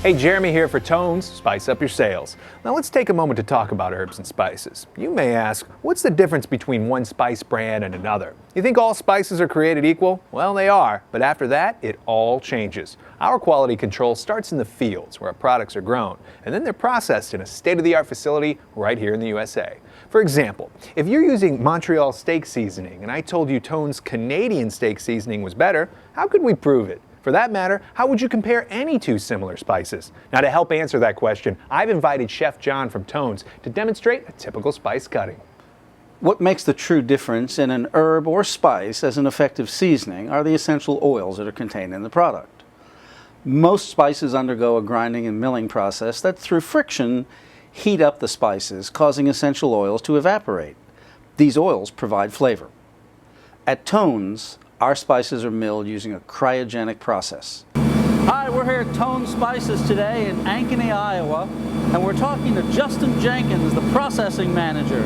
Hey, Jeremy here for Tones, Spice Up Your Sales. Now let's take a moment to talk about herbs and spices. You may ask, what's the difference between one spice brand and another? You think all spices are created equal? Well, they are, but after that, it all changes. Our quality control starts in the fields where our products are grown, and then they're processed in a state-of-the-art facility right here in the USA. For example, if you're using Montreal steak seasoning and I told you Tone's Canadian steak seasoning was better, how could we prove it? For that matter, how would you compare any two similar spices? Now, to help answer that question, I've invited Chef John from Tones to demonstrate a typical spice cutting. What makes the true difference in an herb or spice as an effective seasoning are the essential oils that are contained in the product. Most spices undergo a grinding and milling process that, through friction, heat up the spices, causing essential oils to evaporate. These oils provide flavor. At Tones, our spices are milled using a cryogenic process. Hi, we're here at Tone Spices today in Ankeny, Iowa, and we're talking to Justin Jenkins, the processing manager.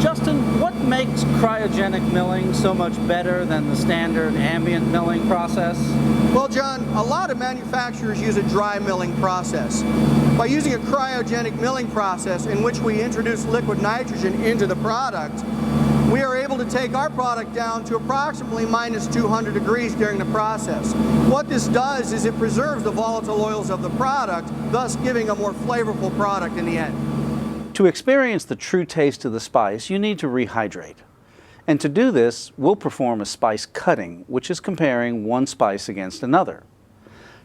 Justin, what makes cryogenic milling so much better than the standard ambient milling process? Well, John, a lot of manufacturers use a dry milling process. By using a cryogenic milling process in which we introduce liquid nitrogen into the product, we are able to take our product down to approximately minus 200 degrees during the process. What this does is it preserves the volatile oils of the product, thus giving a more flavorful product in the end. To experience the true taste of the spice, you need to rehydrate. And to do this, we'll perform a spice cutting, which is comparing one spice against another.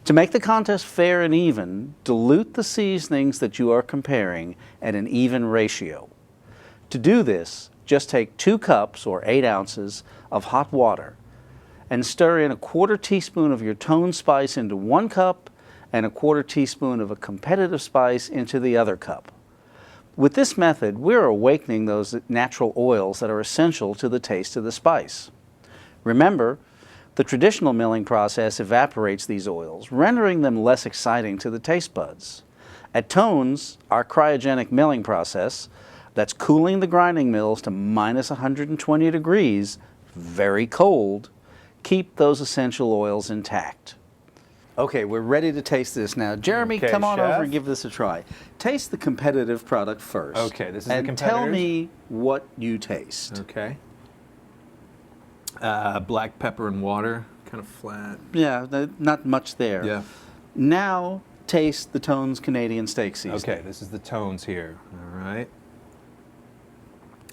To make the contest fair and even, dilute the seasonings that you are comparing at an even ratio. To do this, just take 2 cups or 8 ounces of hot water and stir in a 1/4 teaspoon of your Tone spice into 1 cup and a 1/4 teaspoon of a competitive spice into the other cup. With this method, we're awakening those natural oils that are essential to the taste of the spice. Remember, the traditional milling process evaporates these oils, rendering them less exciting to the taste buds. At Tones, our cryogenic milling process, that's cooling the grinding mills to minus 120 degrees, very cold, keep those essential oils intact. Okay, we're ready to taste this now. Jeremy, Okay, come on Chef. over and give this a try. Taste the competitive product first. Okay, this is the and tell competitors? me what you taste. Okay. Black pepper and water, kind of flat. Yeah, not much there. Yeah. Now taste the Tones Canadian steak seasoning. Okay, this is the Tones here. All right.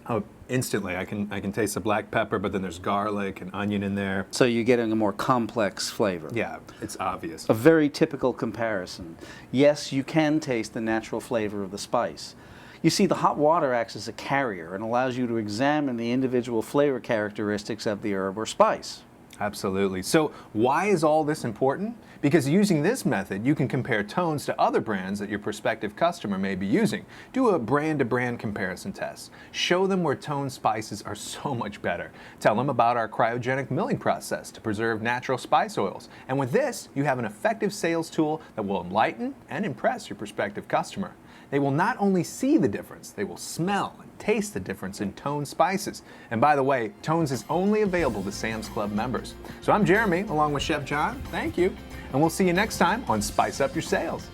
Oh, instantly I can taste the black pepper, but then there's garlic and onion in there. So you're getting a more complex flavor. Yeah, it's obvious. A very typical comparison. Yes, you can taste the natural flavor of the spice. You see, the hot water acts as a carrier and allows you to examine the individual flavor characteristics of the herb or spice. Absolutely. So why is all this important? Because using this method, you can compare Tones to other brands that your prospective customer may be using. Do a brand-to-brand comparison test. Show them where Tone spices are so much better. Tell them about our cryogenic milling process to preserve natural spice oils. And with this, you have an effective sales tool that will enlighten and impress your prospective customer. They will not only see the difference, they will smell and taste the difference in Tone spices. And by the way, Tones is only available to Sam's Club members. So I'm Jeremy, along with Chef John. Thank you. And we'll see you next time on Spice Up Your Sales.